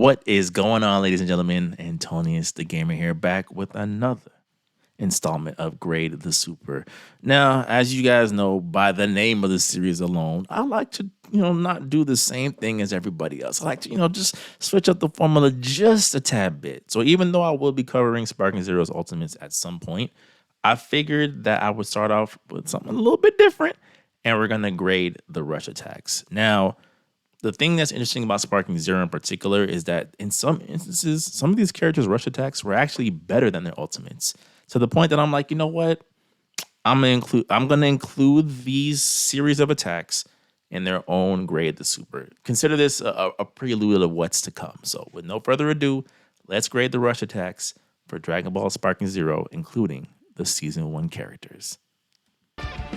What is going on, ladies and gentlemen? Antonius the Gamer here, back with another installment of Grade the Super. Now, as you guys know by the name of the series alone, I like to, not do the same thing as everybody else. I like to, just switch up the formula just a tad bit. So even though I will be covering Sparking Zero's Ultimates at some point, I figured that I would start off with something a little bit different, and we're going to grade the rush attacks. Now, the thing that's interesting about Sparking Zero in particular is that in some instances, some of these characters' rush attacks were actually better than their ultimates. To the point that I'm like, you know what? I'm gonna include these series of attacks in their own grade the super. Consider this a prelude of what's to come. So with no further ado, let's grade the rush attacks for Dragon Ball Sparking Zero, including the Season 1 characters.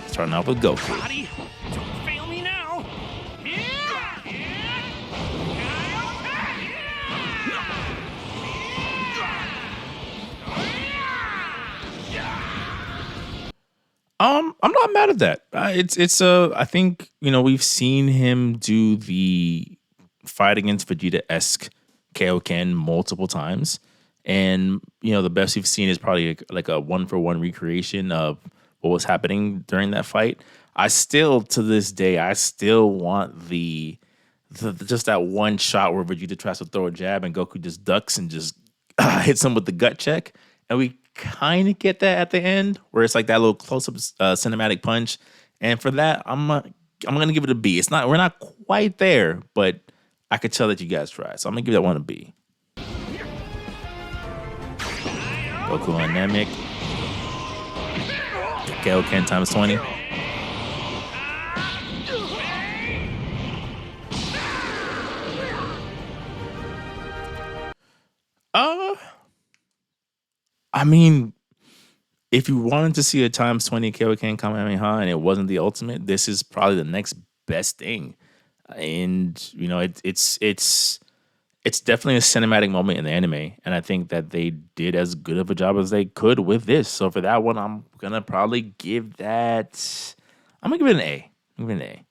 Starting off with Goku. Body, don't fail me now. I'm not mad at that. I think, we've seen him do the fight against Vegeta-esque Kaioken multiple times. And, the best we've seen is probably like a 1-for-1 recreation of what was happening during that fight. To this day, I still want the just that one shot where Vegeta tries to throw a jab and Goku just ducks and just hits him with the gut check. And we kind of get that at the end where it's like that little close-up cinematic punch. And for that, I'm gonna give it a B. We're not quite there, but I could tell that you guys tried. So I'm gonna give that one a B. Goku on Namek. Kaioken times 20. I mean, if you wanted to see a times 20 Kaioken Kamehameha and it wasn't the ultimate, this is probably the next best thing. And it's definitely a cinematic moment in the anime, and I think that they did as good of a job as they could with this. So for that one, I'm gonna probably give it an A. I'm gonna give it an A.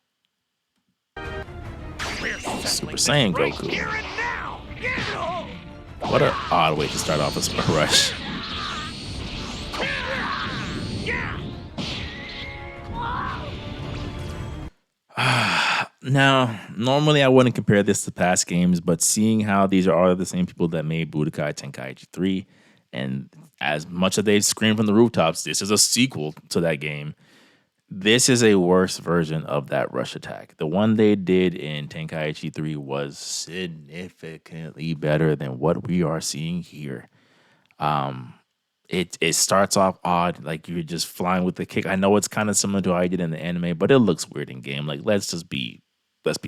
Super Saiyan Goku. What an odd way to start off a rush. Now, normally I wouldn't compare this to past games, but seeing how these are all the same people that made Budokai Tenkaichi 3, and as much as they've screamed from the rooftops, this is a sequel to that game. This is a worse version of that rush attack. The one they did in Tenkaichi 3 was significantly better than what we are seeing here. It starts off odd, like you're just flying with the kick. I know it's kind of similar to how I did in the anime, but it looks weird in game. Like, let's be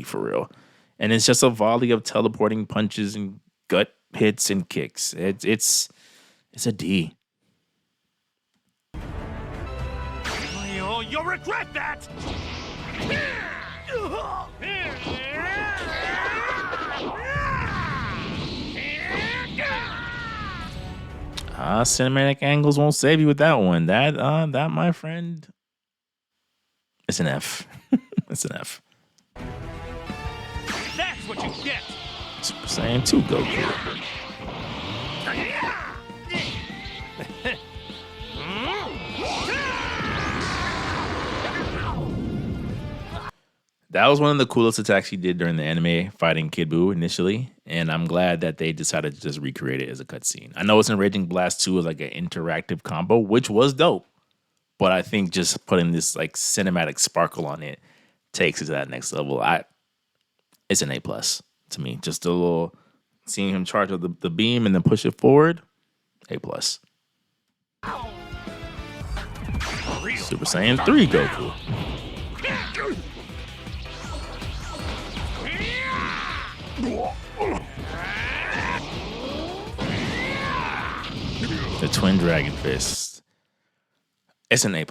for real. And it's just a volley of teleporting punches and gut hits and kicks. It's a D. You'll regret that. Cinematic angles won't save you with that one. That my friend, it's an F. It's an F. That's what you get. Super Saiyan 2 Goku. That was one of the coolest attacks he did during the anime, fighting Kid Buu initially, and I'm glad that they decided to just recreate it as a cutscene. I know it's in Raging Blast 2 as like an interactive combo, which was dope, but I think just putting this like cinematic sparkle on it takes it to that next level. It's an A+ to me. Just a little seeing him charge up the beam and then push it forward, A+. Super Saiyan 3 Goku. The Twin Dragon Fist. It's an A+.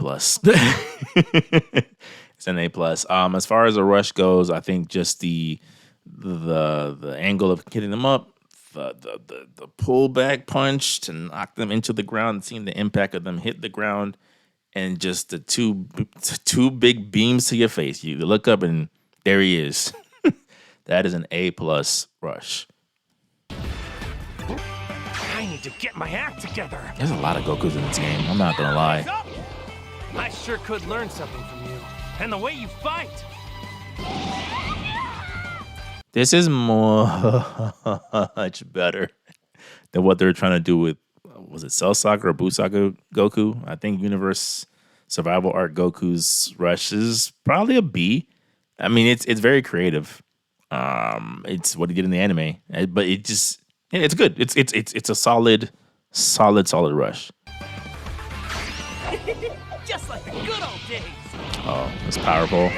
It's an A+. As far as the rush goes, I think just the angle of hitting them up, the pullback punch to knock them into the ground, seeing the impact of them hit the ground, and just the two big beams to your face. You look up and there he is. That is an A+ rush. need to get my act together. There's a lot of Gokus in this game. I'm not gonna lie. I sure could learn something from you. And the way you fight. This is much better than what they're trying to do with, was it Cell Saga or Buu Saga Goku? I think Universe Survival Arc Goku's Rush is probably a B. I mean, it's very creative. It's what he did in the anime, but it just, yeah, it's good. It's a solid Rush. Just like the good old days. Oh, it's powerful.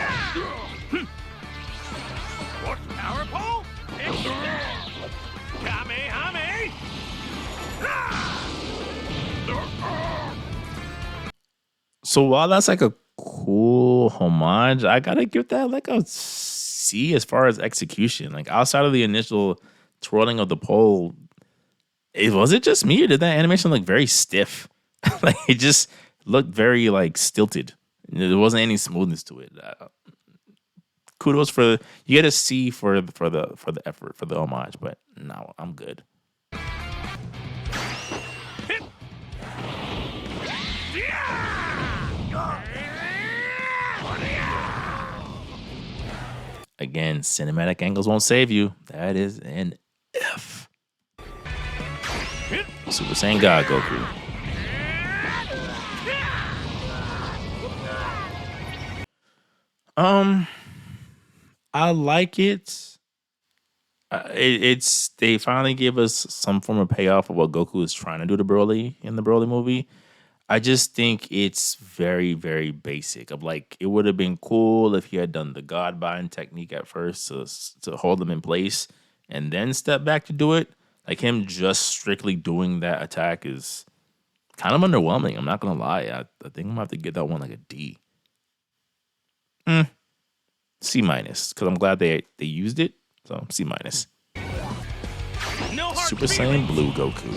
What's power pole? It's Kamehame! So while that's like a cool homage, I gotta give that like a C as far as execution. Like outside of the initial twirling of the pole, was it just me or did that animation look very stiff? Like it just looked very like stilted. There wasn't any smoothness to it. Kudos for, you get a C for the effort, for the homage, but no, I'm good. Again, cinematic angles won't save you. That is an F. Super Saiyan God Goku. I like it. It's they finally give us some form of payoff of what Goku is trying to do to Broly in the Broly movie. I just think it's very, very basic. Of like, it would have been cool if he had done the God bind technique at first to hold them in place and then step back to do it. Like him just strictly doing that attack is kind of underwhelming. I'm not gonna lie. I think I'm gonna have to get that one like a D. C minus, because I'm glad they used it. So C minus. No hard Super Saiyan Blue Goku.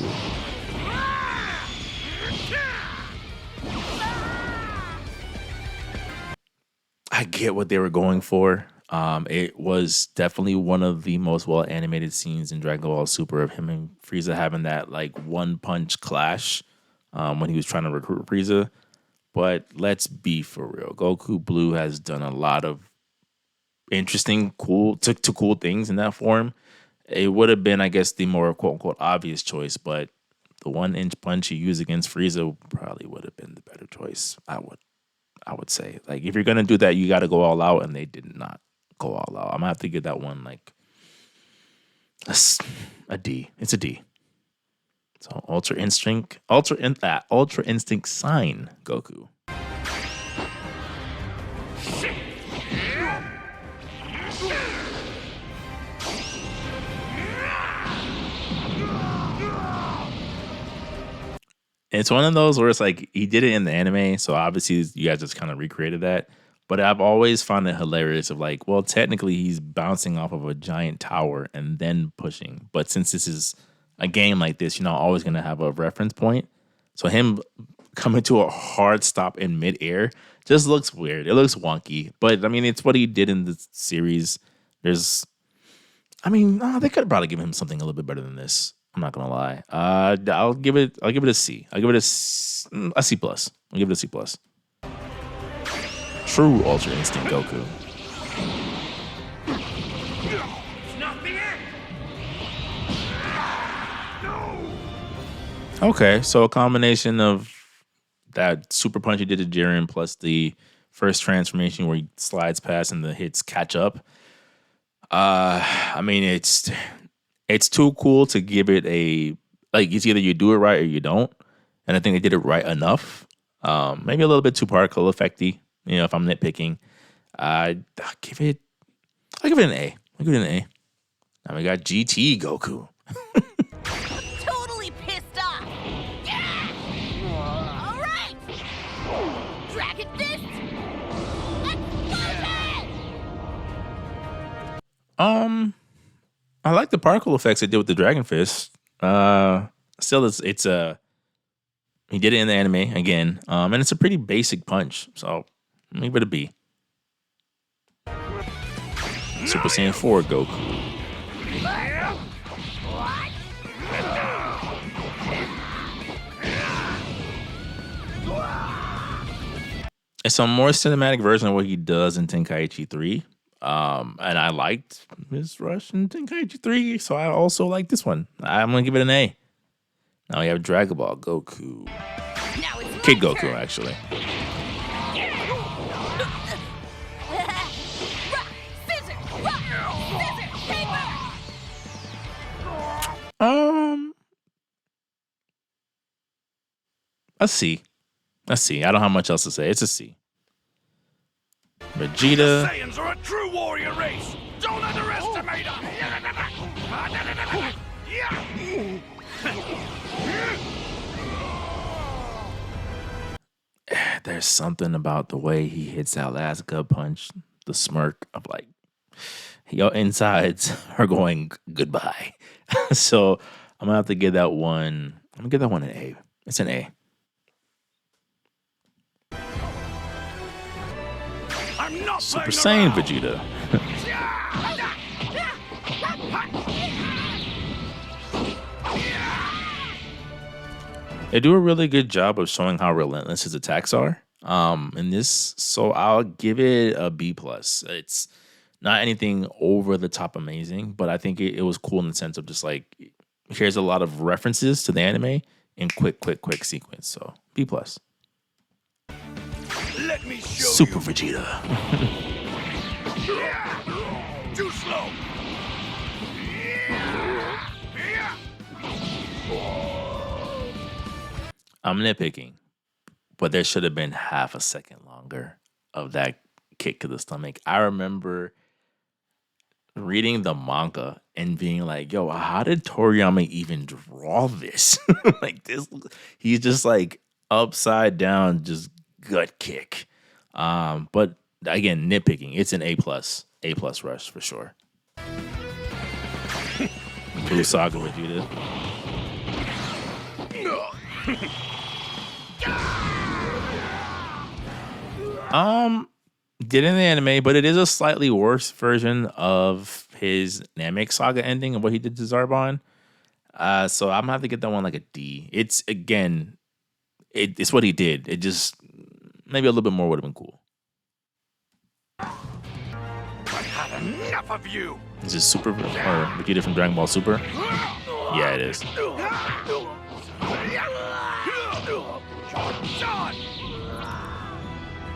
I get what they were going for. It was definitely one of the most well animated scenes in Dragon Ball Super of him and Frieza having that like one punch clash when he was trying to recruit Frieza. But let's be for real. Goku Blue has done a lot of interesting, cool things in that form. It would have been, I guess, the more quote unquote obvious choice, but the 1-inch punch he used against Frieza probably would have been the better choice. I would say, like, if you're gonna do that, you got to go all out, and they did not go all out. I'm gonna have to give that one like a D. It's a D. So Ultra Instinct Sign Goku. It's one of those where it's like he did it in the anime, so obviously you guys just kind of recreated that. But I've always found it hilarious of like, well, technically he's bouncing off of a giant tower and then pushing. But since this is a game like this, you're not always going to have a reference point. So him coming to a hard stop in midair just looks weird. It looks wonky. But I mean, it's what he did in the series. They could have probably given him something a little bit better than this. I'm not gonna lie. I'll give it a C. I'll give it a C plus. I'll give it a C plus. True Ultra Instinct Goku. It's not the end. Okay, so a combination of that super punch he did to Jiren plus the first transformation where he slides past and the hits catch up. I mean, it's too cool to give it a, like, it's either you do it right or you don't. And I think they did it right enough. Maybe a little bit too particle effecty, you know, if I'm nitpicking. I'll give it an A. I'll give it an A. Now we got GT Goku. Totally pissed off. Yeah! All right. Dragon Fist. Explosion! I like the particle effects they did with the Dragon Fist. Still, it's he did it in the anime again, and it's a pretty basic punch. So maybe it a B. Super Saiyan 4 Goku. It's a more cinematic version of what he does in Tenkaichi 3. And I liked his rush in Tenkaichi 3, so I also like this one. I'm gonna give it an A. Now we have Dragon Ball Goku. Now it's Kid my Goku, turn. actually. Rock, scissors, paper. A C. A C. I don't have much else to say. It's a C. Vegeta. Saiyans are a true warrior race. Don't underestimate them. There's something about the way he hits that last gut punch, the smirk of like, your insides are going goodbye. So I'm gonna have to give that one. I'm gonna give that one an A. It's an A. I'm not Super playing Saiyan around. Vegeta. They do a really good job of showing how relentless his attacks are. In this, so I'll give it a B plus. It's not anything over the top amazing, but I think it was cool in the sense of just like here's a lot of references to the anime in quick sequence. So B plus. Let me show Super you. Vegeta. Too slow. I'm nitpicking, but there should have been half a second longer of that kick to the stomach. I remember reading the manga and being like, yo, how did Toriyama even draw this? Like this, he's just like upside down, just gut kick. But again, nitpicking. It's an A plus rush for sure. Blue Saga Vegeta. Did in the anime, but it is a slightly worse version of his Namek Saga ending and what he did to Zarbon. So I'm gonna have to get that one like a D. It's again, it's what he did. It just maybe a little bit more would have been cool. I've had enough of you. Is this Super or Vegeta from Dragon Ball Super? Yeah, it is.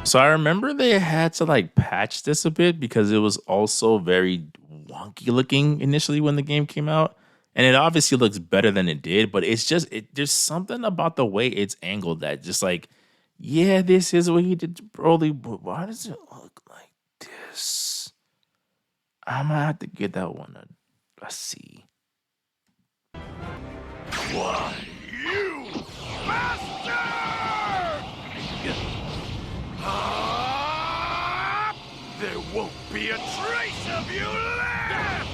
So I remember they had to like patch this a bit because it was also very wonky looking initially when the game came out. And it obviously looks better than it did, but it's just there's something about the way it's angled that just like, yeah, this is what he did to Broly, but why does it look like this? I'm gonna have to get that one a C. Why, you bastard! There won't be a trace of you left!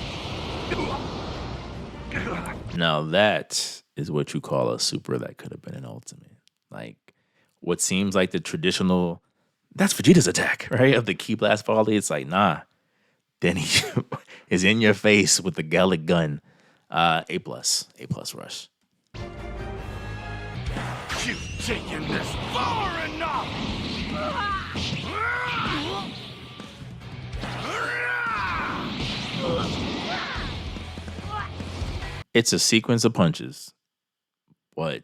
Now that is what you call a super that could have been an ultimate. Like what seems like the traditional, that's Vegeta's attack, right? Of the key blast volley. It's like, nah. Then he is in your face with the Gallic gun. A plus rush. You've taken this far enough! It's a sequence of punches, but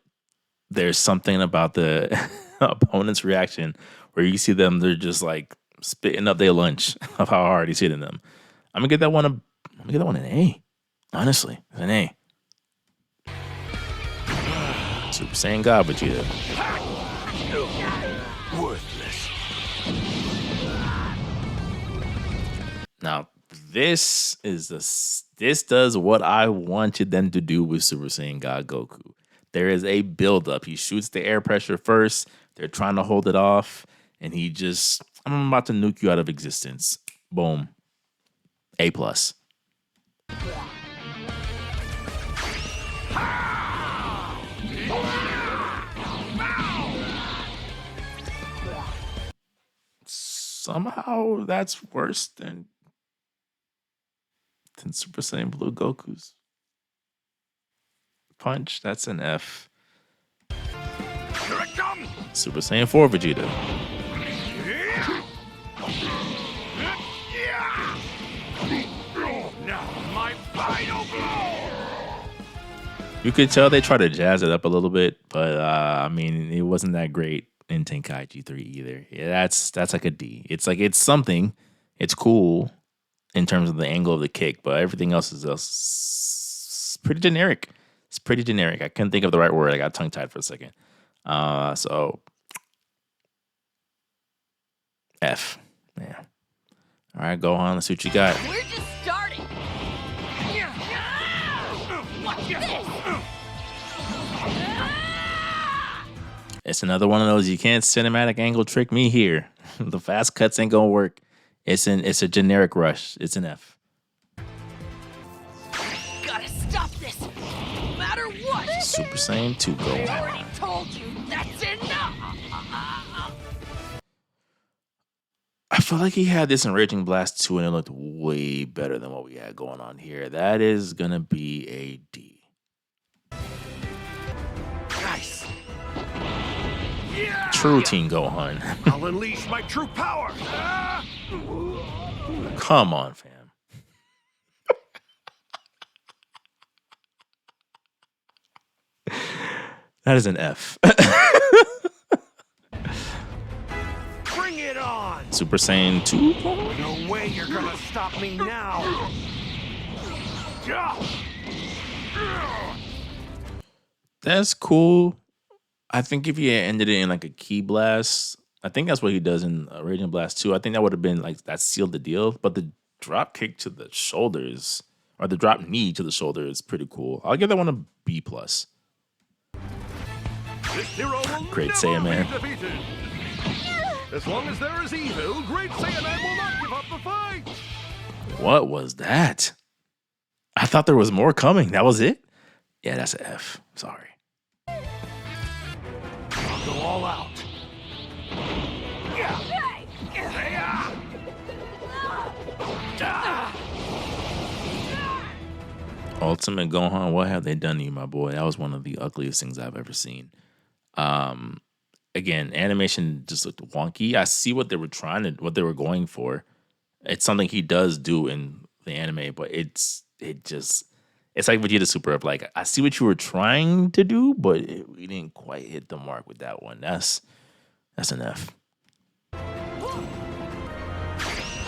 there's something about the opponent's reaction where you see them, they're just like spitting up their lunch of how hard he's hitting them. I'm gonna get that one an A. Honestly, it's an A. Super Saiyan God Vegeta. Worthless. Now, this does what I wanted them to do with Super Saiyan God Goku. There is a buildup. He shoots the air pressure first. They're trying to hold it off, and he just, I'm about to nuke you out of existence. Boom. A plus. Somehow that's worse than Super Saiyan Blue Goku's punch. That's an F. Here it comes! Super Saiyan 4 Vegeta. You could tell they try to jazz it up a little bit, but I mean, it wasn't that great in Tenkaichi 3 either. Yeah, that's like a D. It's like it's something. It's cool in terms of the angle of the kick, but everything else is just pretty generic. It's pretty generic. I couldn't think of the right word. I got tongue tied for a second. So F. Yeah. All right, Gohan, let's see what you got. We're just starting. Watch this. It's another one of those you can't cinematic angle trick me here. The fast cuts ain't gonna work. It's a generic rush. It's an F. Gotta stop this, no matter what. Super Saiyan 2 I Gohan. already told you that's enough. I feel like he had this in Raging Blast 2 and it looked way better than what we had going on here. That is gonna be a D. Nice. True Teen Gohan. I'll unleash my true power. Come on, fam. That is an F. Bring it on. Super Saiyan 2? No way you're gonna stop me now. That's cool. I think if he had ended it in like a key blast, I think that's what he does in Raging Blast 2. I think that would have been like that sealed the deal. But the drop kick to the shoulders, or the drop knee to the shoulder, is pretty cool. I'll give that one a B plus. This hero will Great never Saiyaman. be defeated. As long as there is evil, Great Saiyaman will not give up the fight. What was that? I thought there was more coming. That was it? Yeah, that's an F. Sorry. I'll go all out. Ultimate Gohan, what have they done to you, my boy? That was one of the ugliest things I've ever seen. Again, animation just looked wonky. I see what they were going for. It's something he does do in the anime, but it's like Vegeta Super Up. Like, I see what you were trying to do, but we didn't quite hit the mark with that one. That's an F.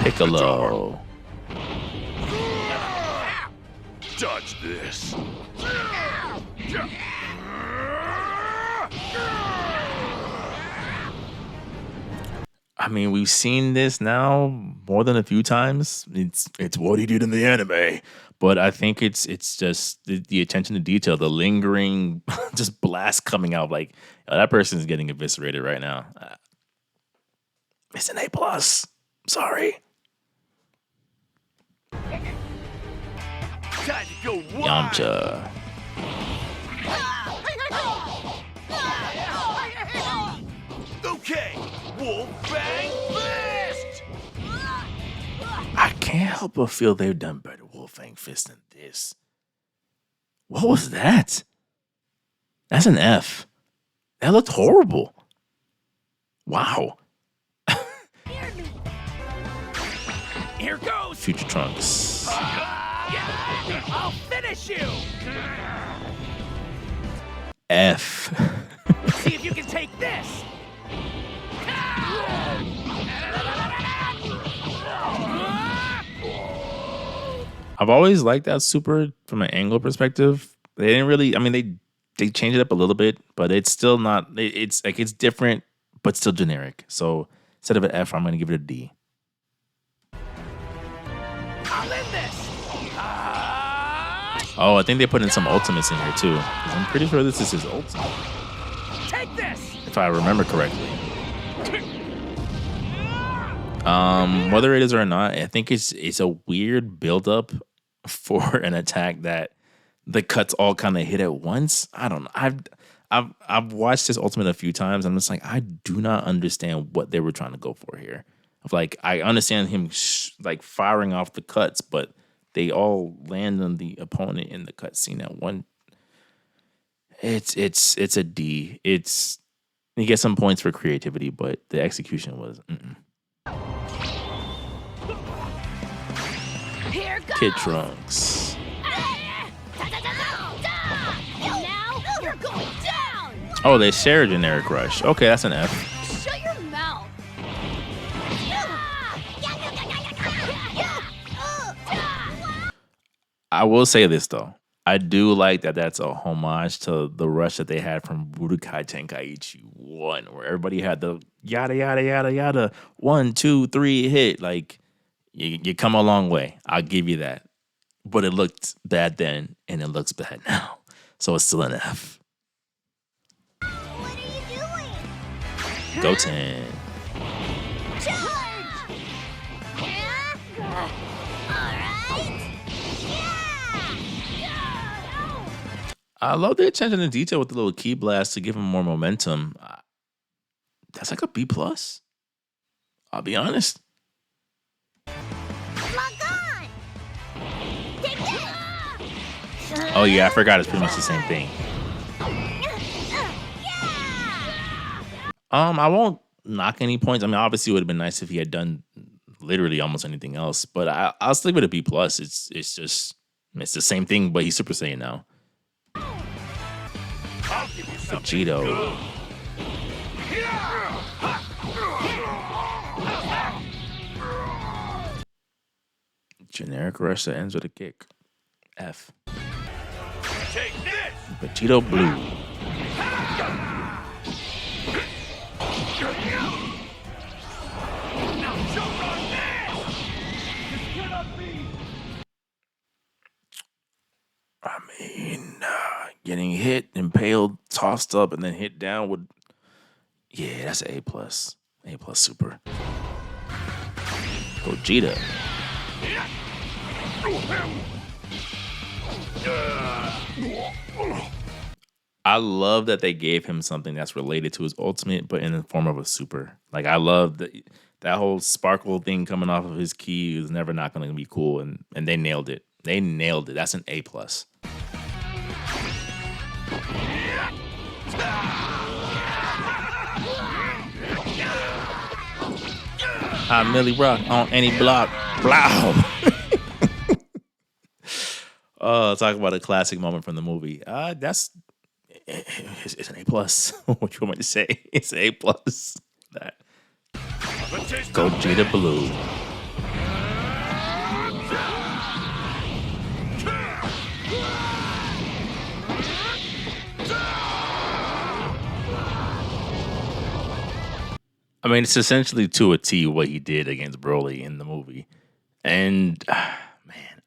Piccolo. Dodge this. I mean, we've seen this now more than a few times. It's what he did in the anime, but I think it's just the attention to detail, the lingering, just blast coming out. Like, that person's getting eviscerated right now. It's an A plus. Sorry. Time to go wild. Yamcha. Okay, Wolf Bang Fist! I can't help but feel they've done better Wolfang Fist than this. What was that? That's an F. That looked horrible. Wow. Here goes! Future Trunks. I'll finish you! F. See if you can take this! I've always liked that super from an angle perspective. They didn't really, I mean, they changed it up a little bit, but it's still not, it's like, it's different, but still generic. So instead of an F, I'm going to give it a D. I'll end this! Oh, I think they put in some ultimates in here too. 'Cause I'm pretty sure this is his ultimate, Take this! if I remember correctly. Whether it is or not, I think it's a weird buildup for an attack that the cuts all kind of hit at once. I don't know. I've watched this ultimate a few times. I'm just like, I do not understand what they were trying to go for here. Of like, I understand him like firing off the cuts, but they all land on the opponent in the cutscene at one. It's a D. You get some points for creativity, but the execution was. Here goes. Kid Trunks. Oh, they share a generic rush. Okay, that's an F. Shut your mouth. I will say this though. I do like that that's a homage to the rush that they had from Budokai Tenkaichi 1, where everybody had the yada yada yada yada 1, 2, 3 hit. Like you come a long way. I'll give you that. But it looked bad then and it looks bad now. So it's still an F. What are you doing? Goten. Charge! Yeah? Alright? Yeah! I love the attention to detail with the little key blast to give him more momentum. That's like a B plus. I'll be honest. Lock on! Take this! Oh yeah, I forgot it's pretty much the same thing. I won't knock any points. I mean, obviously, it would have been nice if he had done literally almost anything else. But I'll still give it a B plus. It's the same thing, but he's Super Saiyan now. I'll give you something Vegito. good. Generic rush that ends with a kick. F. Take this! Vegito Blue. Now choke on this! This cannot be! I mean, getting hit, impaled, tossed up, and then hit down would. Yeah, that's an A plus. A plus super. Gogeta. I love that they gave him something that's related to his ultimate, but in the form of a super. Like I love that whole sparkle thing coming off of his ki is never not going to be cool, and they nailed it. They nailed it. That's an A plus. Millie Rock on any block. Blow. Oh, talk about a classic moment from the movie. It's an A plus. What you want me to say? It's an A plus. That Gogeta Blue. I mean, it's essentially to a T what he did against Broly in the movie. And man,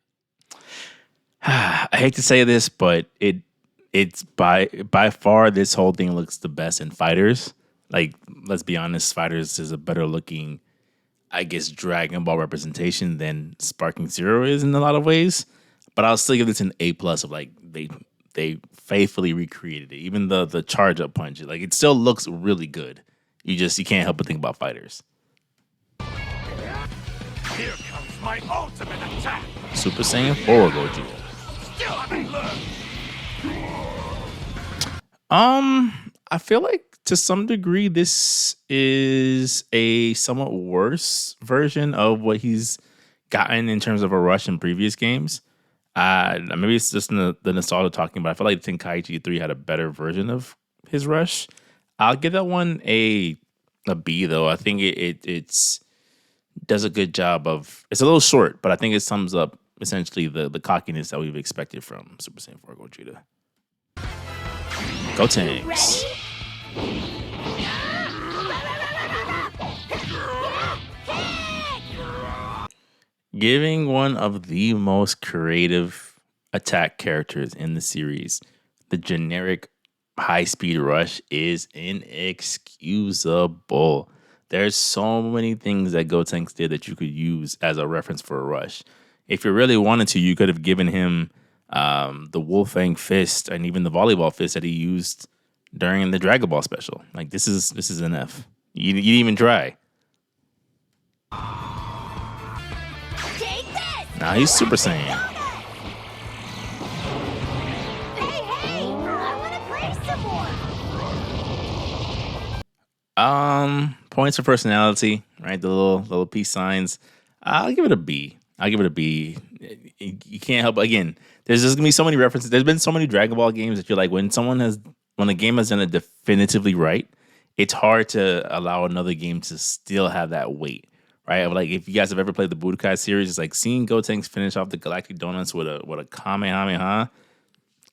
I hate to say this, but it's by far this whole thing looks the best in Fighters. Like, let's be honest, Fighters is a better looking, I guess, Dragon Ball representation than Sparking Zero is in a lot of ways. But I'll still give this an A plus of like they faithfully recreated it. Even the charge up punch, like it still looks really good. You can't help but think about Fighters. Here comes my ultimate attack! Super Saiyan 4 Gogeta. Still haven't learned! I feel like to some degree this is a somewhat worse version of what he's gotten in terms of a rush in previous games. Maybe it's just the nostalgia talking, but I feel like Tenkaichi 3 had a better version of his rush. I'll give that one a B though. I think it's does a good job of. It's a little short, but I think it sums up essentially the cockiness that we've expected from Super Saiyan 4 Gogeta. Gotenks. Giving one of the most creative attack characters in the series the generic high-speed rush is inexcusable. There's so many things that Gotenks did that you could use as a reference for a rush. If you really wanted to, you could have given him the Wolfang fist and even the volleyball fist that he used during the Dragon Ball special. Like this is an F. You didn't even try. Take this! Now he's Super Saiyan. Hey, I want to play some more! Points for personality, right? The little peace signs. I'll give it a B. You can't help. Again, there's just gonna be so many references. There's been so many Dragon Ball games that you're like, when someone has when a game has done it definitively right, it's hard to allow another game to still have that weight, right? Like if you guys have ever played the Budokai series, it's like seeing Gotenks finish off the Galactic Donuts with a Kamehameha,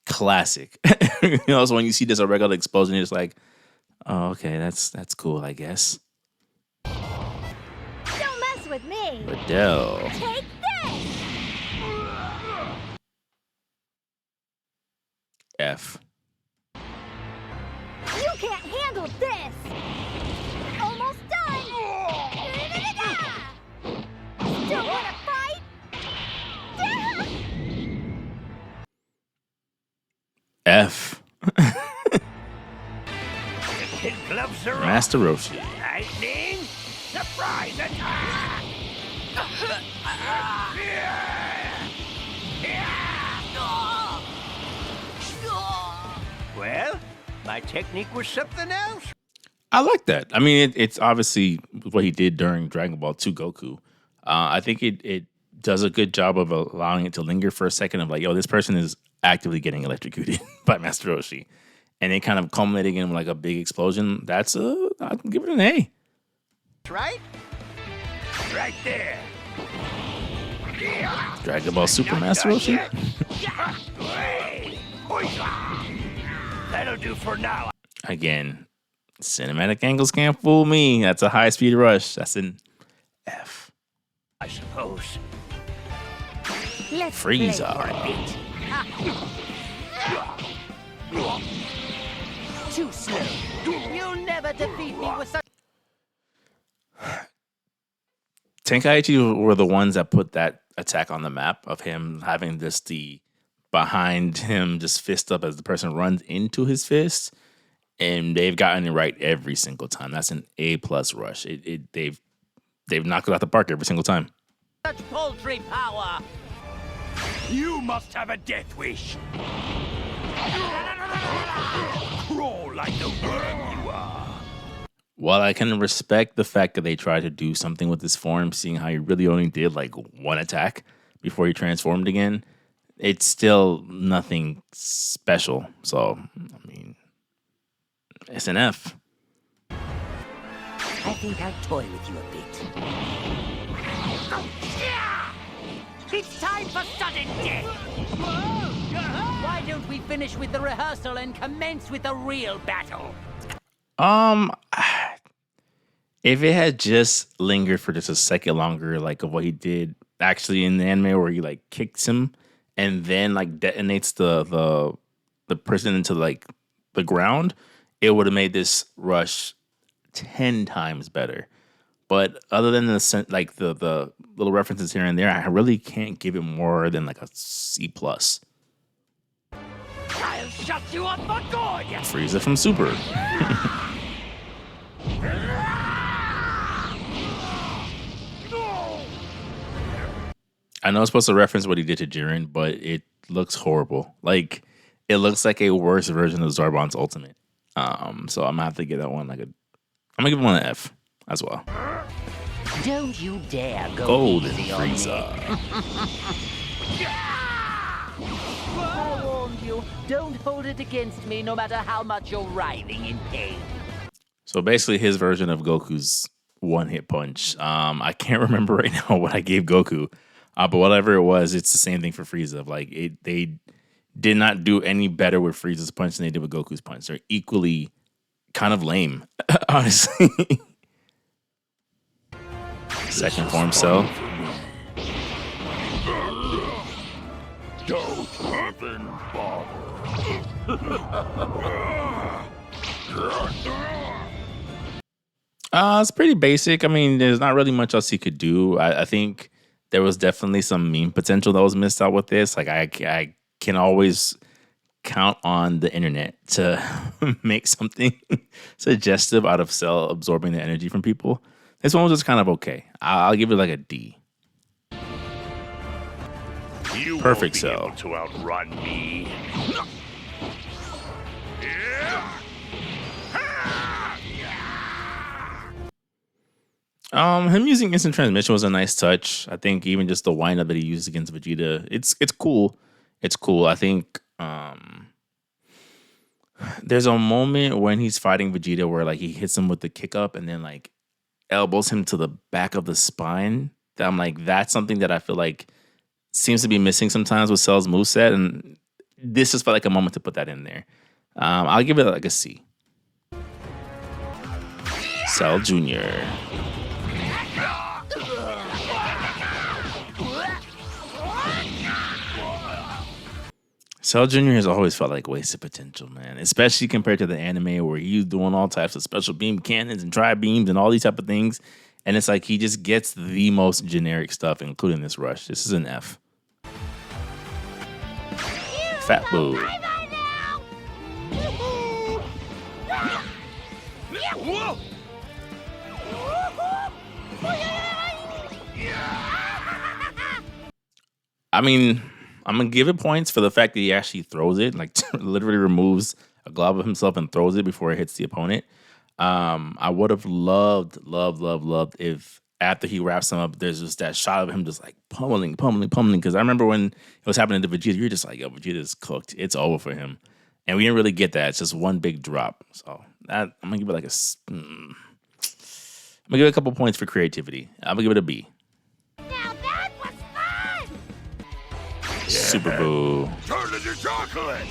classic. So when you see this a regular explosion, you're just like, oh, okay, that's cool, I guess. Don't mess with me. Videl. Take this. F. You can't handle this. Almost done. Still wanna fight? F. Kid gloves are Master Roshi. Lightning! Surprise attack! Well, my technique was something else. I like that. I mean, it's obviously what he did during Dragon Ball 2 Goku. I think it does a good job of allowing it to linger for a second of like, yo, this person is actively getting electrocuted by Master Roshi. And it kind of culminating in like a big explosion. That's I'll give it an A. Right? Right there. Dragon Ball Super Master Roshi. That'll do for now. Again, cinematic angles can't fool me. That's a high speed rush. That's an F. I suppose. Let's Frieza. Too slow. You'll never defeat me with such. Tenkaichi were the ones that put that attack on the map of him having the behind him just fist up as the person runs into his fist, and they've gotten it right every single time. That's an A+ rush. They've knocked it out the park every single time. Such paltry power. You must have a death wish. Crawl like the worm you are. While I can respect the fact that they tried to do something with this form, seeing how he really only did like one attack before he transformed again, it's still nothing special. So, I mean, it's an F. I think I'll toy with you a bit. It's time for sudden death! Why don't we finish with the rehearsal and commence with the real battle? If it had just lingered for just a second longer, like of what he did actually in the anime, where he like kicks him and then like detonates the person into like the ground, it would have made this rush 10 times better. But other than the little references here and there, I really can't give it more than like a C+. I'll shut you up for good! Frieza from Super. I know it's supposed to reference what he did to Jiren, but it looks horrible. Like, it looks like a worse version of Zarbon's ultimate. So I'm gonna have to give that one I'm gonna give one an F as well. Don't you dare go Golden easy on me. Frieza. I warned you. Don't hold it against me, no matter how much you're writhing in pain. So basically, his version of Goku's one-hit punch. I can't remember right now what I gave Goku, but whatever it was, it's the same thing for Frieza. Like they did not do any better with Frieza's punch than they did with Goku's punch. They're equally kind of lame, honestly. Second form cell. Don't even bother. It's pretty basic. I mean, there's not really much else he could do. I think there was definitely some meme potential that was missed out with this. Like I can always count on the internet to make something suggestive out of Cell absorbing the energy from people. This one was just kind of okay. I'll give it like a D. You Perfect won't be Cell. able to outrun me. Him using instant transmission was a nice touch. I think even just the windup that he used against Vegeta, it's cool. It's cool. I think the There's a moment when he's fighting Vegeta where like he hits him with the kick up and then like elbows him to the back of the spine. That I'm like, that's something that I feel like seems to be missing sometimes with Cell's moveset, and this just felt like a moment to put that in there. I'll give it like a C. Cell Jr. Cell Jr. has always felt like wasted potential, man. Especially compared to the anime where he's doing all types of special beam cannons and tri beams and all these type of things. And it's like he just gets the most generic stuff, including this rush. This is an F. Fat Boo. Whoa! I mean, I'm gonna give it points for the fact that he actually throws it, like literally removes a glob of himself and throws it before it hits the opponent. I would have loved if after he wraps him up, there's just that shot of him just like pummeling. Because I remember when it was happening to Vegeta, you're just like, yo, Vegeta's cooked. It's over for him. And we didn't really get that. It's just one big drop. So that I'm gonna give it like I'm gonna give it a couple points for creativity. I'm gonna give it a B. Now that was fun! Super Boo. Turn into chocolate!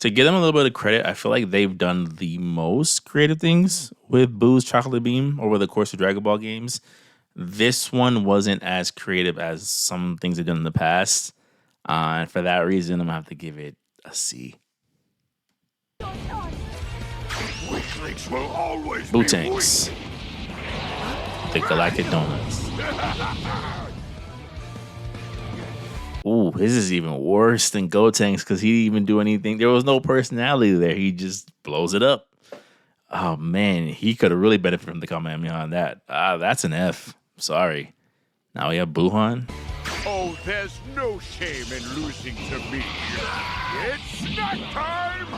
To give them a little bit of credit, I feel like they've done the most creative things with Boo's Chocolate Beam over the course of Dragon Ball games. This one wasn't as creative as some things they've done in the past. And for that reason, I'm going to have to give it a C. Weaklings will always Gotenks. The Galactic Donuts. Ooh, his is even worse than Gotenks because he didn't even do anything. There was no personality there. He just blows it up. Oh, man. He could have really benefited from the Kamehameha on that. That's an F. Sorry. Now we have Buhan. Oh, there's no shame in losing to me. It's snack time!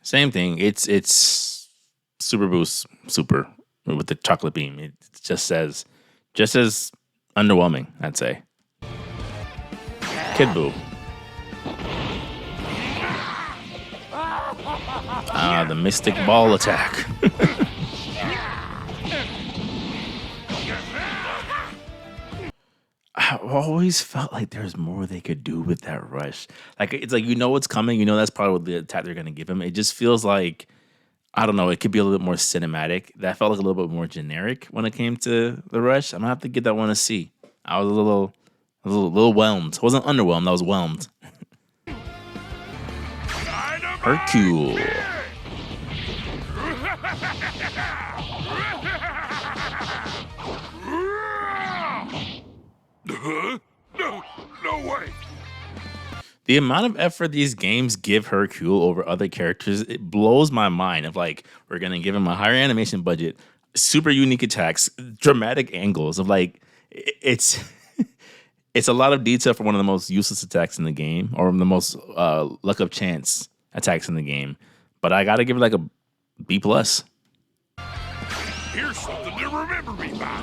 Same thing. It's Super Boost Super with the chocolate beam. It just as underwhelming, I'd say. Kid Buu. The Mystic Ball attack. I've always felt like there's more they could do with that rush. Like it's like what's coming. That's probably what the attack they're gonna give him. It just feels like I don't know. It could be a little bit more cinematic. That felt like a little bit more generic when it came to the rush. I'm gonna have to give that one a C. I was a little whelmed. I wasn't underwhelmed. I was whelmed. Hercule. No way! The amount of effort these games give Hercule over other characters, it blows my mind. Of like, we're gonna give him a higher animation budget, super unique attacks, dramatic angles. Of like, it's it's a lot of detail for one of the most useless attacks in the game, or the most luck of chance attacks in the game. But I gotta give it like a B plus. Here's something to remember me by.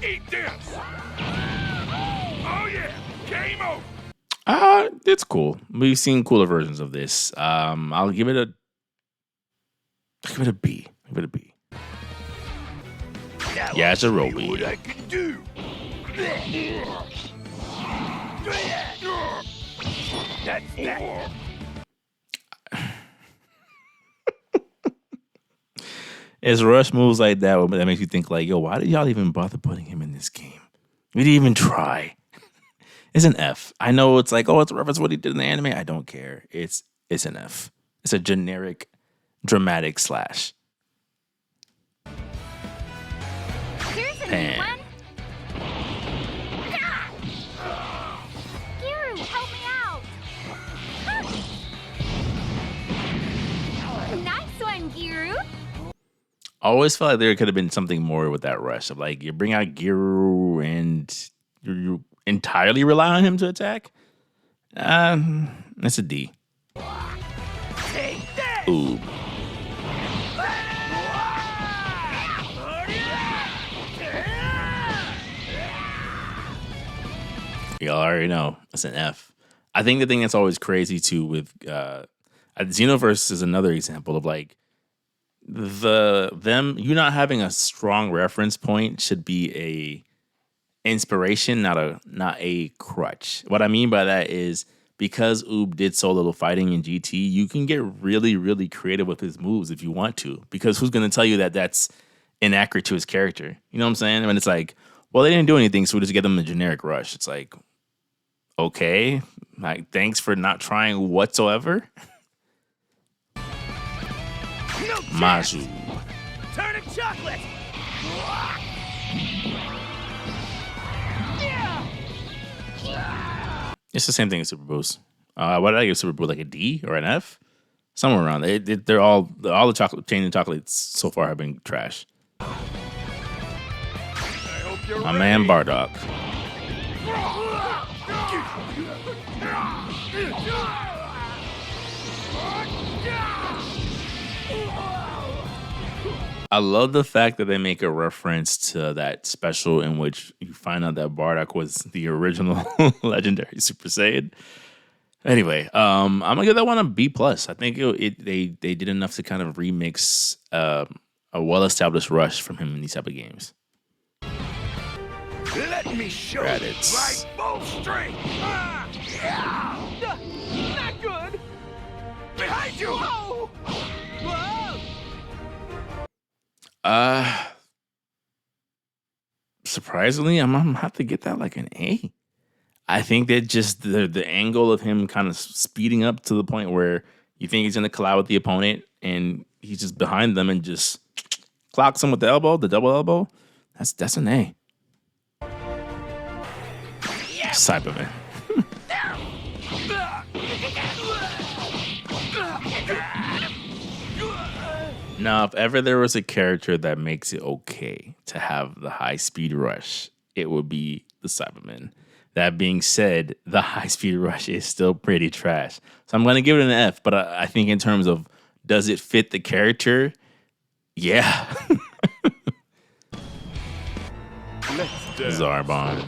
Eat this! Oh yeah, game over. It's cool. We've seen cooler versions of this. I'll give it a B. Give it a B. Yeah, it's a Roby. What I can do. That's that. It's rush moves like that that makes you think like, yo, why did y'all even bother putting him in this game? We didn't even try. It's an F. I know it's like, oh, it's a reference to what he did in the anime. I don't care. It's an F. It's a generic, dramatic slash. Here's a Pan. new one. Giru, help me out. Nice one, Giru. I always felt like there could have been something more with that rush of like you bring out Giru and you entirely rely on him to attack. That's a D. Take that! Ooh. Y'all already know it's an F. I think the thing that's always crazy too with Xenoverse is another example of like you not having a strong reference point should be a inspiration, not a crutch. What I mean by that is because Oob did so little fighting in GT, you can get really, really creative with his moves if you want to. Because who's going to tell you that that's inaccurate to his character? You know what I'm saying? When it's like, well, they didn't do anything, so we just get them a generic rush. It's like, okay, like thanks for not trying whatsoever. No Maju. Turn to chocolate. It's the same thing as Super Boost. What did I give Super Boost? Like a D or an F? Somewhere around there. They're all the chocolate chain and chocolates so far have been trash. I hope you're My ready. man Bardock. I love the fact that they make a reference to that special in which you find out that Bardock was the original legendary Super Saiyan. Anyway, I'm gonna give that one a B plus. I think they did enough to kind of remix a well-established rush from him in these type of games. Let me show Raditz. you my full strength. Not good. Behind you. Whoa. Surprisingly, I'm gonna have to get that like an A. I think that just the angle of him kind of speeding up to the point where you think he's gonna collide with the opponent and he's just behind them and just clocks him with the elbow, the double elbow. That's an A. Saibaman. Now, if ever there was a character that makes it okay to have the high speed rush, it would be the Saibaman. That being said, the high speed rush is still pretty trash. So I'm going to give it an F, but I think in terms of does it fit the character? Yeah. Zarbon.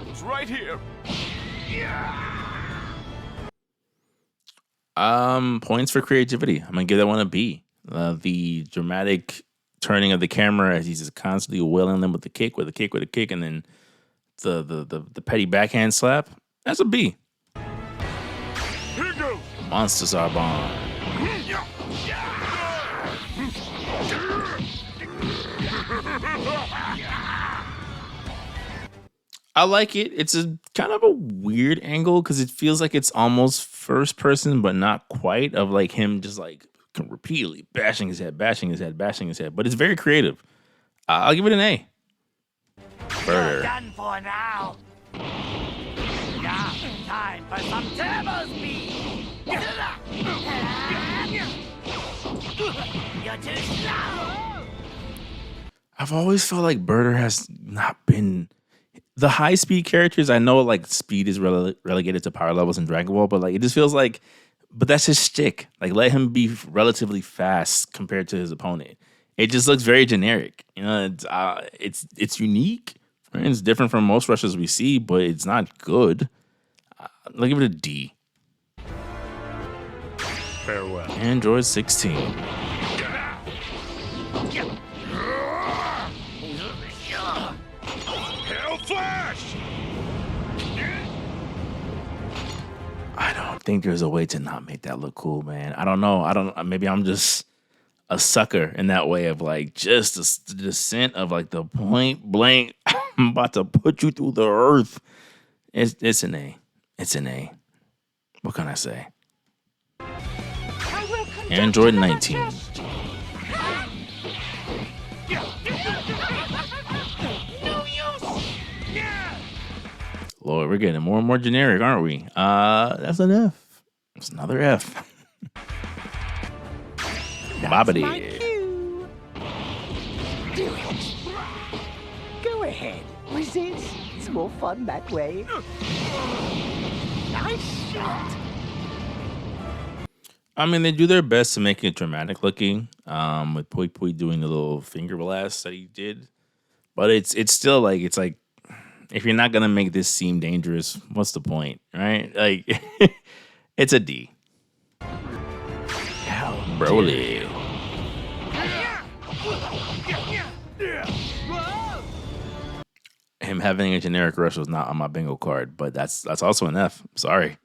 It's right here. Points for creativity. I'm gonna give that one a B. The dramatic turning of the camera as he's just constantly wailing them with the kick, with a kick, with a kick, and then the petty backhand slap. That's a B. Here goes. Monster Zarbon. I like it. It's a kind of a weird angle because it feels like it's almost first person, but not quite. Of like him just like repeatedly bashing his head, bashing his head, bashing his head. But it's very creative. I'll give it an A. Burter. Done for now. Now, time for some turbo speed. You're too slow. I've always felt like Burter has not been the high speed characters. I know like speed is relegated to power levels in Dragon Ball, but like it just feels like, but that's his shtick. Like let him be relatively fast compared to his opponent. It just looks very generic. You know, it's unique. Right? It's different from most rushes we see, but it's not good. I'll give it a D. Farewell. Android 16. Hell Flash! I don't think there's a way to not make that look cool, man. I don't know. Maybe I'm just a sucker in that way of like just the descent of like the point blank. I'm about to put you through the earth. It's an A. It's an A. What can I say? Android 19. Lord, we're getting more and more generic, aren't we? That's an F. It's another F. Bobbity. Do it. Go ahead. Resist. It's more fun that way. Nice shot. I mean, they do their best to make it dramatic looking. With Pui Pui doing the little finger blast that he did, but it's still like if you're not gonna make this seem dangerous, what's the point, right? Like, it's a D. Broly. Him having a generic rush was not on my bingo card, but that's also an F. Sorry.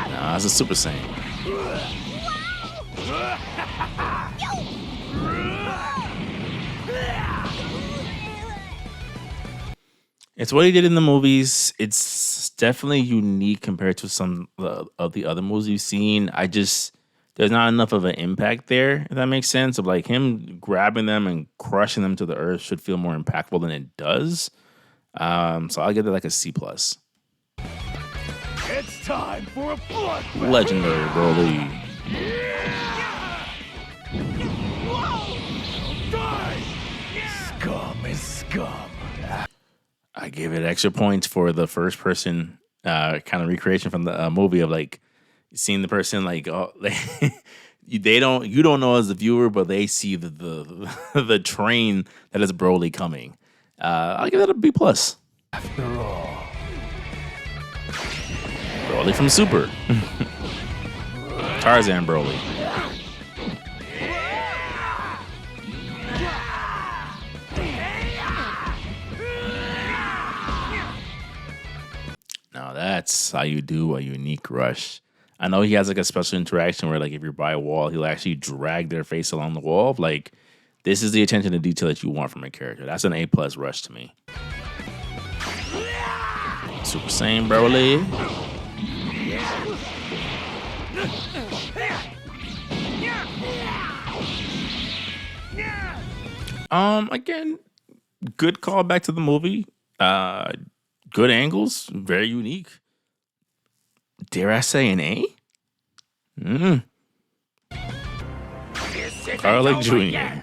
Nah, it's a Super Saiyan. It's what he did in the movies. It's definitely unique compared to some of the other movies you've seen. There's not enough of an impact there, if that makes sense. Of like him grabbing them and crushing them to the earth should feel more impactful than it does. So I'll give it like a C+. It's time for a blood. Legendary Broly. Scum is scum. I gave it extra points for the first person kind of recreation from the movie of like seeing the person like you don't know as the viewer, but they see the train that is Broly coming. I'll give that a B+. After all, Broly from Super. Tarzan Broly. Now that's how you do a unique rush. I know he has like a special interaction where like if you're by a wall, he'll actually drag their face along the wall. Like, this is the attention to detail that you want from a character. That's an A+ rush to me. Super Saiyan Broly. Again, good callback to the movie. Good angles, very unique. Dare I say an A? Garlic Jr.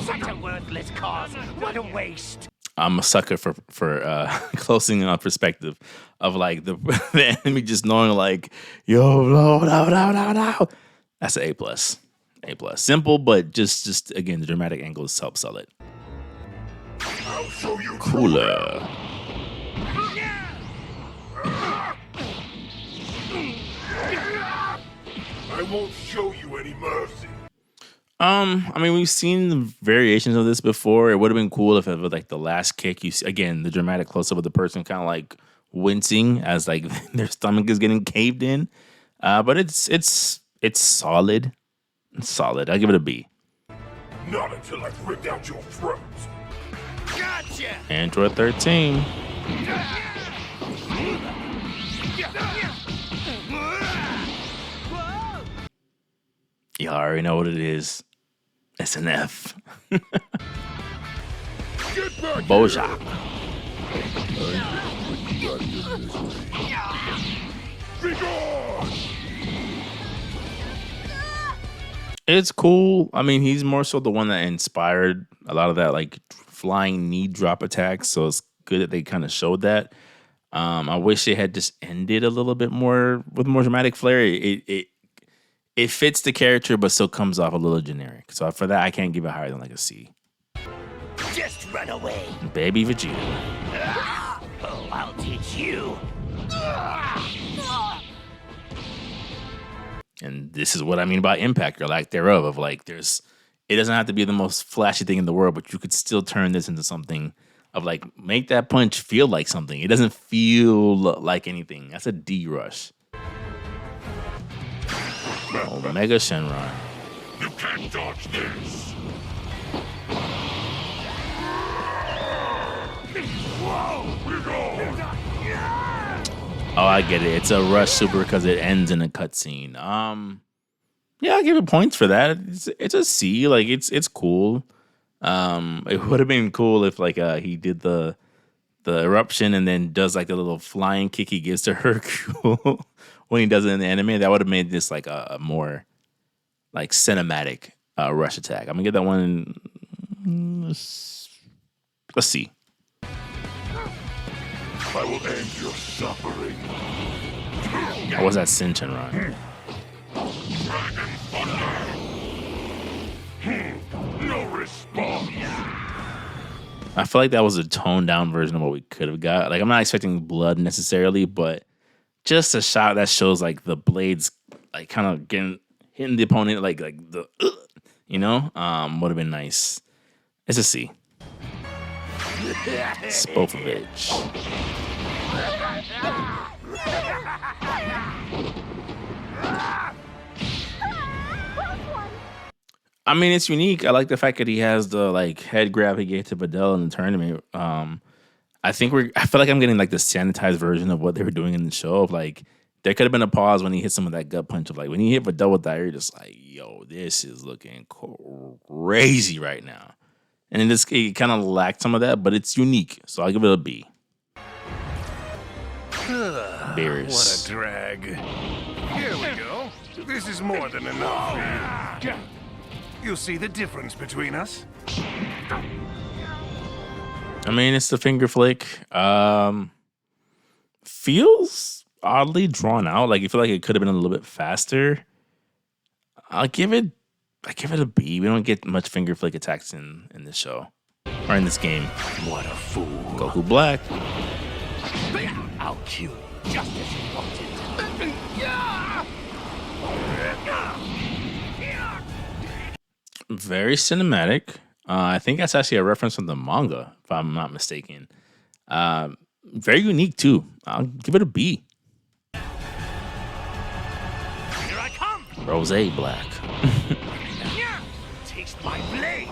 Such a worthless cause. What a waste. I'm a sucker for closing on perspective of like the enemy just knowing like, yo, no. That's an A+. A+. Simple, but just again, the dramatic angles help sell it. I'll show you Cooler. I won't show you any mercy. I mean, we've seen the variations of this before. It would have been cool if it was like the last kick. You see, again, the dramatic close up of the person kind of like wincing as like their stomach is getting caved in. But it's solid. It's solid. I'll give it a B. Not until I've ripped out your throat. Gotcha. Android 13. Y'all already know what it is. It's an F. Get back Bojack. Be gone! It's cool. I mean, he's more so the one that inspired a lot of that like flying knee drop attacks. So it's good that they kind of showed that. I wish they had just ended a little bit more with more dramatic flair. It fits the character, but still comes off a little generic. So for that, I can't give it higher than like a C. Just run away. Baby Vegeta. Oh, I'll teach you. And this is what I mean by impact or lack thereof. Of like, it doesn't have to be the most flashy thing in the world, but you could still turn this into something of like, make that punch feel like something. It doesn't feel like anything. That's a D rush. Omega Shenron. You can't dodge this! Whoa! Be gone! Oh, I get it. It's a rush super because it ends in a cutscene. Yeah, I'll give it points for that. It's a C. Like it's cool. It would have been cool if like he did the eruption and then does like the little flying kick he gives to Hercule when he does it in the anime. That would have made this like a more like cinematic rush attack. I'm gonna get that one a C. I will end your suffering. Or was that Tien Shinhan? No response. I feel like that was a toned down version of what we could have got. Like, I'm not expecting blood necessarily, but just a shot that shows like the blades like kind of hitting the opponent like the you know, would have been nice. It's a C. Spopovich. I mean, it's unique. I like the fact that he has the like head grab he gave to Videl in the tournament. I feel like I'm getting like the sanitized version of what they were doing in the show. Of like, there could have been a pause when he hit some of that gut punch of like when he hit Videl with that, you're just like, yo, this is looking crazy right now. And it kind of lacked some of that, but it's unique. So I'll give it a B. Beerus. What a drag. Here we go. This is more than enough. You see the difference between us? I mean, it's the finger flick. Feels oddly drawn out. Like, you feel like it could have been a little bit faster. I give it a B. We don't get much finger flick attacks in this show. Or in this game. What a fool. Goku Black. I'll kill you just as you wanted. Very cinematic. I think that's actually a reference from the manga, if I'm not mistaken. Very unique, too. I'll give it a B. Here I come! Rose Black. Taste my blade!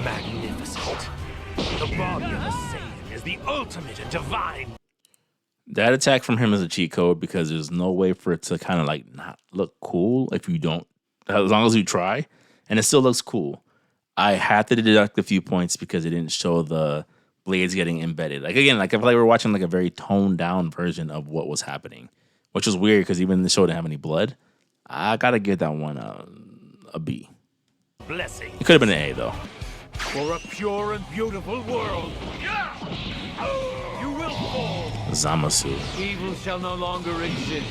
Magnificent. The body of a Saiyan is the ultimate and divine. That attack from him is a cheat code because there's no way for it to kind of like not look cool if you don't, as long as you try, and it still looks cool. I had to deduct a few points because it didn't show the blades getting embedded. Like, again, like I feel like we're watching like a very toned down version of what was happening, which was weird because even the show didn't have any blood. I gotta give that one a B. Blessing. It could have been an A though. For a pure and beautiful world. You will fall. Zamasu. Evil shall no longer exist.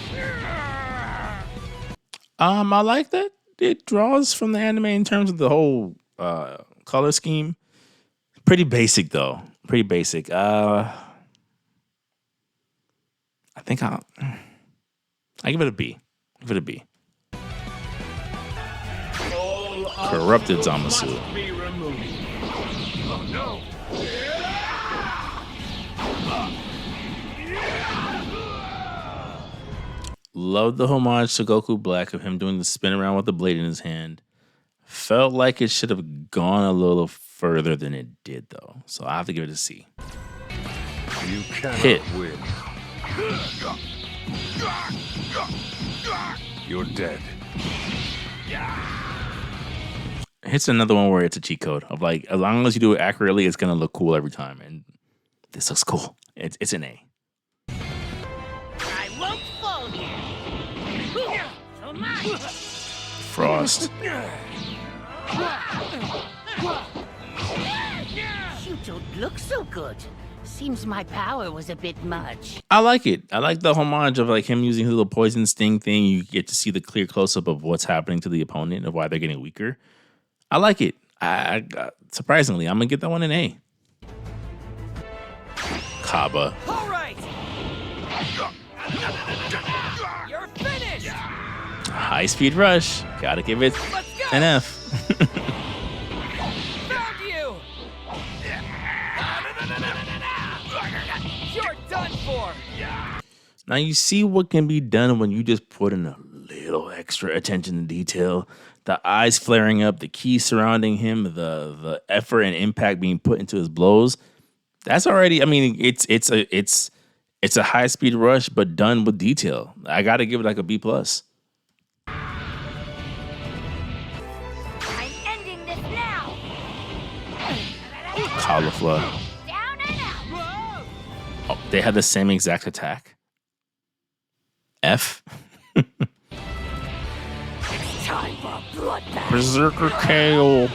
I like that it draws from the anime in terms of the whole color scheme. Pretty basic though. Pretty basic. I think I give it a B. Give it a B. Corrupted Zamasu. Oh no. Loved the homage to Goku Black of him doing the spin around with the blade in his hand. Felt like it should have gone a little further than it did, though. So I have to give it a C. You cannot Hit. win. You're dead. Hit's another one where it's a cheat code of like, as long as you do it accurately, it's gonna look cool every time. And this looks cool. It's an A. I won't fall here. So much. Frost. You don't look so good. Seems my power was a bit much. I like it. I like the homage of like him using his little poison sting thing. You get to see the clear close up of what's happening to the opponent and why they're getting weaker. I like it. I surprisingly, I'm gonna get that one an A. Kaba. All right. You're finished. High speed rush. Gotta give it Let's go. an F. Found you. You're done for. Now you see what can be done when you just put in a little extra attention to detail. The eyes flaring up, the key surrounding him, the effort and impact being put into his blows. That's already. I mean, it's a high speed rush, but done with detail. I got to give it like a B plus. I'm ending this now. Cauliflower. Down and out. Oh, they had the same exact attack. F. It's time for a bloodbath. Berserker KO.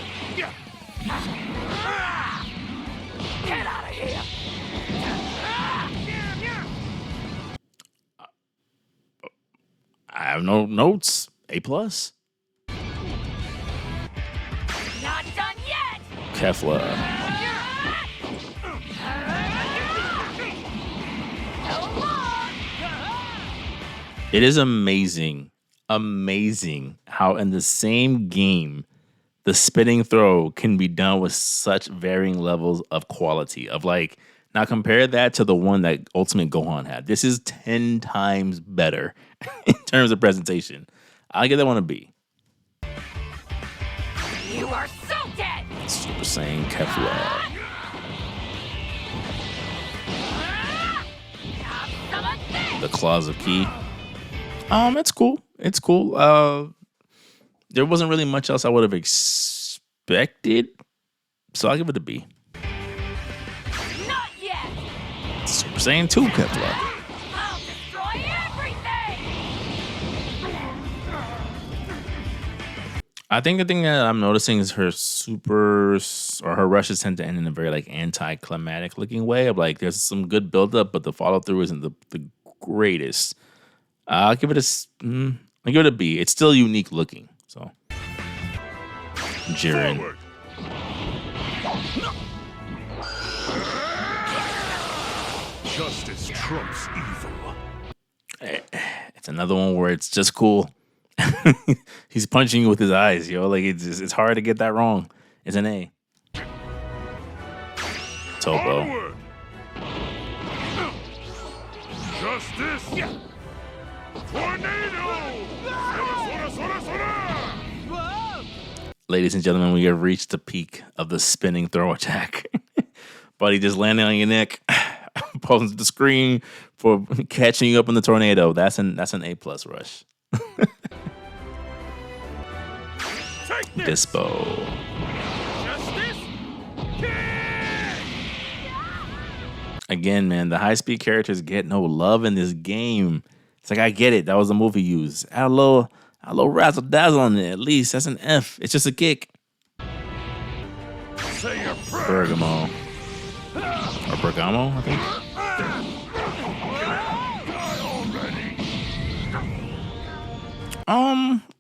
have no notes. A plus. Not done yet! Kefla. It is amazing how in the same game, the spinning throw can be done with such varying levels of quality. Of like, now compare that to the one that Ultimate Gohan had. This is 10 times better in terms of presentation. I'll give that one a B. You are so dead! Super Saiyan Kefla. The Claws of Ki. It's cool. It's cool. There wasn't really much else I would have expected, so I'll give it a B. Not yet! Super Saiyan 2 Kefla. I'll destroy everything! I think the thing that I'm noticing is her supers or her rushes tend to end in a very like anticlimactic looking way. Of like, there's some good buildup, but the follow through isn't the greatest. I'll give it a B. It's still unique looking. So, Jiren. Justice trumps evil. It's another one where it's just cool. He's punching you with his eyes, yo. Like it's hard to get that wrong. It's an A. Topo. Onward. Justice. Tornado. Sora, sora, sora. Ladies and gentlemen, we have reached the peak of the spinning throw attack. Buddy just landing on your neck, pausing to the screen for catching you up in the tornado. That's an A plus rush. Dispo. Again, man, the high speed characters get no love in this game. It's like, I get it. That was a movie use. Add a little razzle dazzle on it. At least that's an F. It's just a kick. Bergamo. Or Bergamo, I think.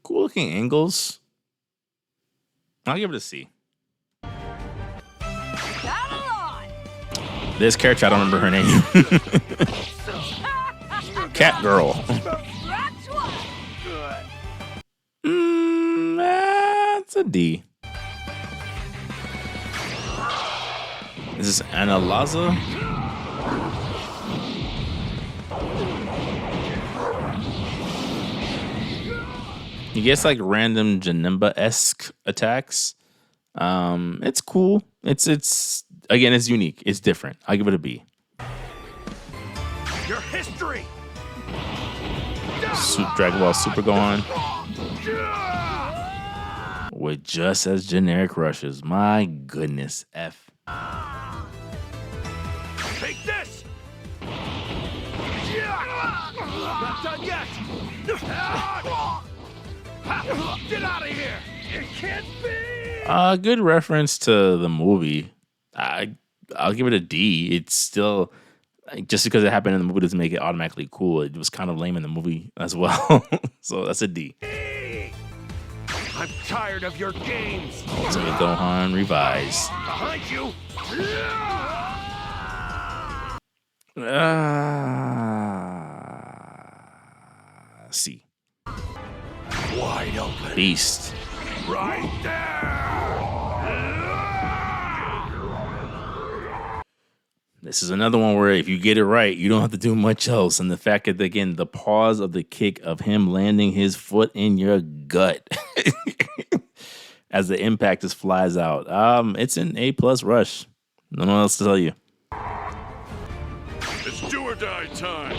Cool looking angles. I'll give it a C. This character, I don't remember her name. Cat Girl. That's a D. Is this Anna Laza? He gets like random Janemba-esque attacks. It's cool. It's again, it's unique. It's different. I'll give it a B. Your history. Dragon Ball Super Gohan. With just as generic rushes. My goodness. F. Take this. Not done yet. Get out of here. It can't be. Good reference to the movie. I'll give it a D. It's still, just because it happened in the movie doesn't make it automatically cool. It was kind of lame in the movie as well. So that's a D. I'm tired of your games. Ultimate Gohan Revised. Behind you. C. Wide open. Beast. Right there. This is another one where if you get it right, you don't have to do much else. And the fact that, again, the pause of the kick of him landing his foot in your gut as the impact just flies out. It's an A plus rush. No one else to tell you. It's do or die time.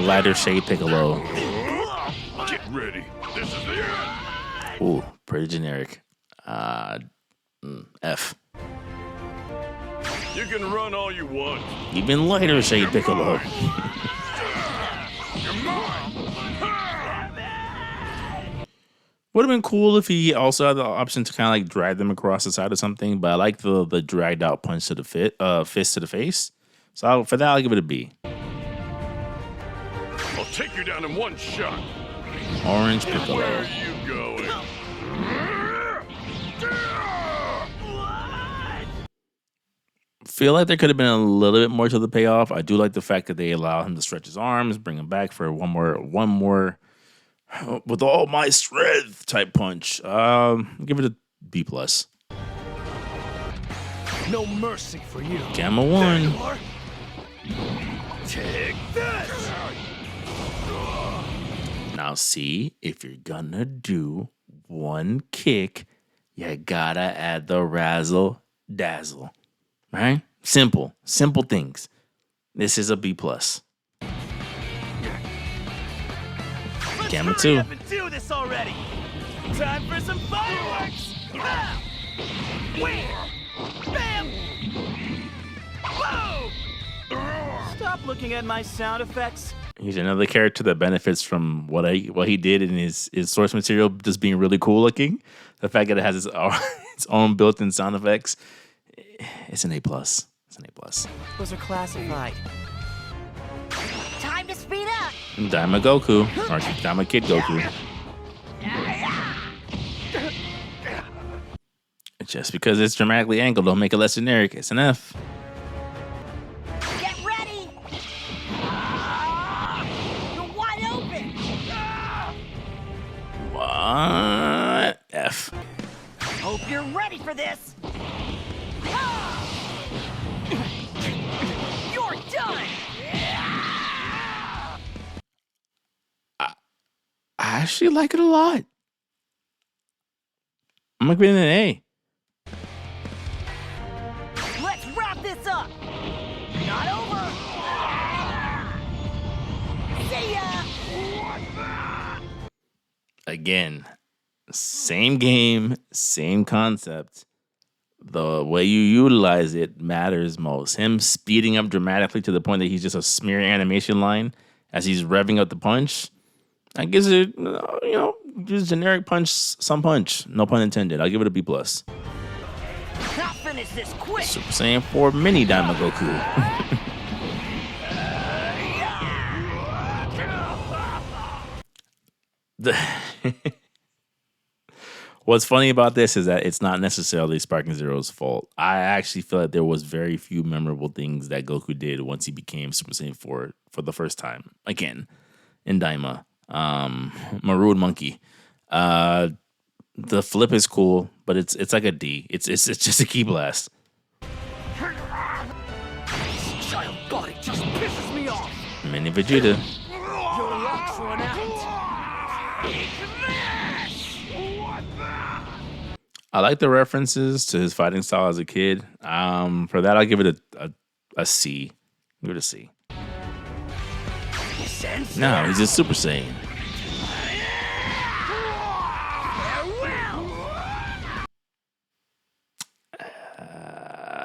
Lighter shade Piccolo. Get ready. This is the end. Ooh, pretty generic. F. You can run all you want. Even lighter shade Piccolo. Would have been cool if he also had the option to kind of like drag them across the side or something, but I like the dragged out punch to the fist to the face. So for that, I'll give it a B. I'll take you down in one shot. Orange Piccolo. Where are you going? Feel like there could have been a little bit more to the payoff. I do like the fact that they allow him to stretch his arms, bring him back for one more with all my strength type punch. Give it a B plus. No mercy for you. Gamma 1. Take this. Now see, if you're gonna do one kick, you gotta add the razzle dazzle. Right? Simple things. This is a B plus. Gamma 2. Do this already. Time for some fireworks. Where? Bam! Whoa! Stop looking at my sound effects. He's another character that benefits from what he did in his source material just being really cool looking. The fact that it has its own built-in sound effects, it's an A plus. It's an A plus. Those are classified. Time to speed up. Daima Goku, or Daima Kid Goku. Just because it's dramatically angled don't make it less generic. It's an F. Get ready. You're wide open. What? F. Hope you're ready for this. You're done. I actually like it a lot. I'm gonna give it an A. Let's wrap this up. Not over. See ya. Again, same game, same concept. The way you utilize it matters most. Him speeding up dramatically to the point that he's just a smear animation line as he's revving up the punch. That gives it, just generic punch, some punch. No pun intended. I'll give it a B plus. I'll finish this quick. Super Saiyan 4 Mini Daima Goku. What's funny about this is that it's not necessarily Sparking Zero's fault. I actually feel like there was very few memorable things that Goku did once he became Super Saiyan 4 for the first time. Again, in Daima. Maroon Monkey. The flip is cool, but it's like a D. It's just a key blast. Child body just pisses me off. Mini Vegeta. Your luck's run out. I like the references to his fighting style as a kid. For that, I'll give it a C. Give it a C. No, he's a Super Saiyan.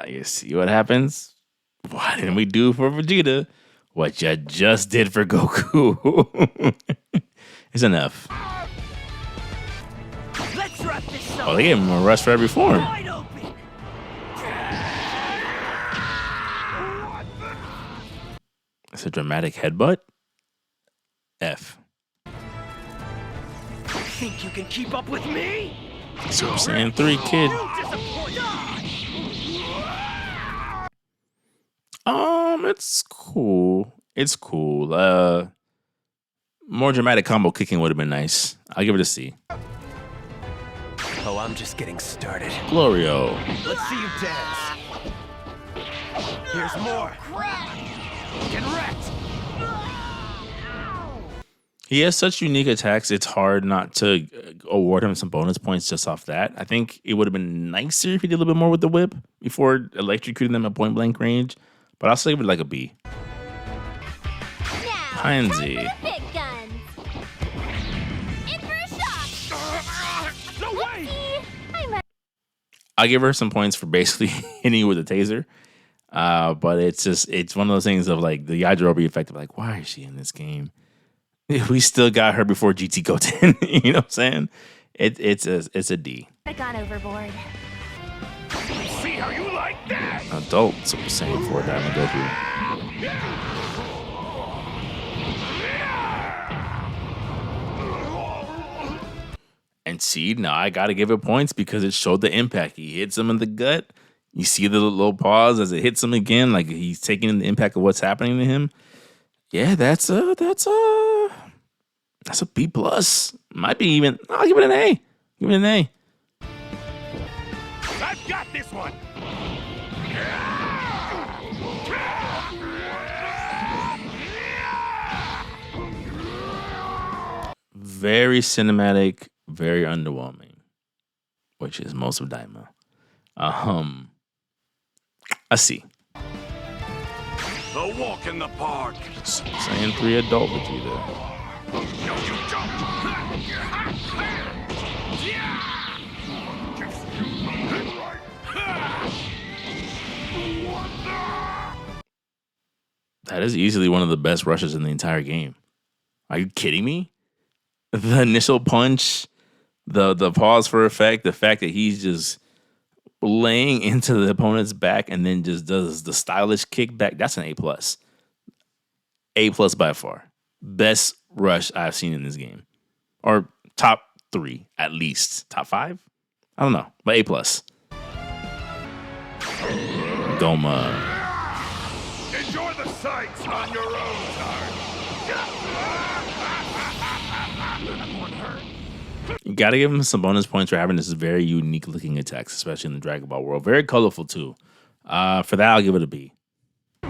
You see what happens? Why didn't we do for Vegeta what you just did for Goku? It's an F. Let's wrap this up. Oh, they gave him a rush for every form. Wide open. It's a dramatic headbutt. F. Think you can keep up with me? Super Saiyan 3 Kid. It's cool. It's cool. More dramatic combo kicking would have been nice. I'll give it a C. Oh, I'm just getting started. Glorio. Let's see you dance. Here's more. Get wrecked. He has such unique attacks, it's hard not to award him some bonus points just off that. I think it would have been nicer if he did a little bit more with the whip before electrocuting them at point blank range, but I'll still give it like a B. Pansy. Big guns. In for a shot. No way! I'll give her some points for basically hitting you with a taser. But it's one of those things of like the Yajirobe effect of like, why is she in this game? We still got her before GT Goten. You know what I'm saying? It's a D. I've gone overboard. See how you like that? Adult Super Saiyan 4 Diamond Goku. And see, now I got to give it points because it showed the impact. He hits him in the gut. You see the little pause as it hits him again, like he's taking in the impact of what's happening to him. Yeah, that's a B plus. Might be even. I'll give it an A. Give it an A. I've got this one. Very cinematic, very underwhelming, which is most of Daima. I see. The walk in the park. Saiyan 3 adult Vegeta. No, you That is easily one of the best rushes in the entire game. Are you kidding me? The initial punch, the pause for effect, the fact that he's just laying into the opponent's back and then just does the stylish kickback. That's an A plus. A plus by far. Best rush I've seen in this game. Or top 3, at least. Top 5? I don't know. But A plus. Doma. enjoy the sights on your own time. You gotta give him some bonus points for having this very unique looking attacks, especially in the Dragon Ball world. Very colorful too. For that, I'll give it a B. I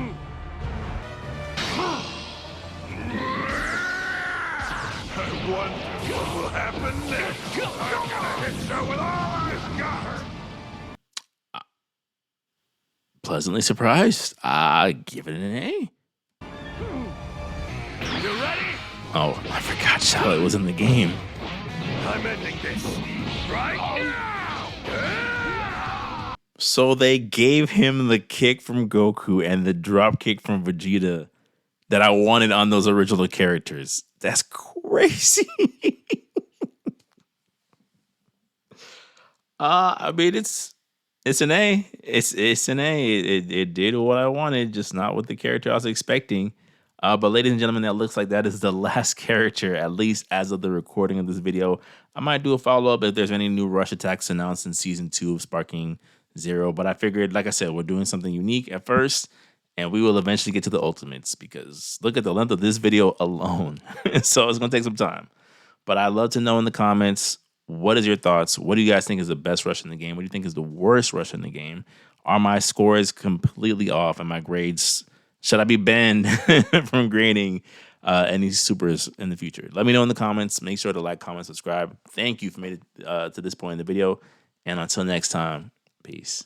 wonder what will happen next. I'm gonna hit you with all I've got. Pleasantly surprised. I give it an A. You ready? Oh, I forgot Charlotte was in the game. I'm ending this right now. So they gave him the kick from Goku and the drop kick from Vegeta that I wanted on those original characters. That's crazy. I mean, it's an A. It's an A. It did what I wanted, just not with the character I was expecting. But ladies and gentlemen, that looks like that is the last character, at least as of the recording of this video. I might do a follow-up if there's any new rush attacks announced in Season 2 of Sparking Zero. But I figured, like I said, we're doing something unique at first, and we will eventually get to the ultimates because look at the length of this video alone. So it's going to take some time. But I'd love to know in the comments, what is your thoughts? What do you guys think is the best rush in the game? What do you think is the worst rush in the game? Are my scores completely off and my grades... Should I be banned from grading any supers in the future? Let me know in the comments. Make sure to like, comment, subscribe. Thank you for made it to this point in the video. And until next time, peace.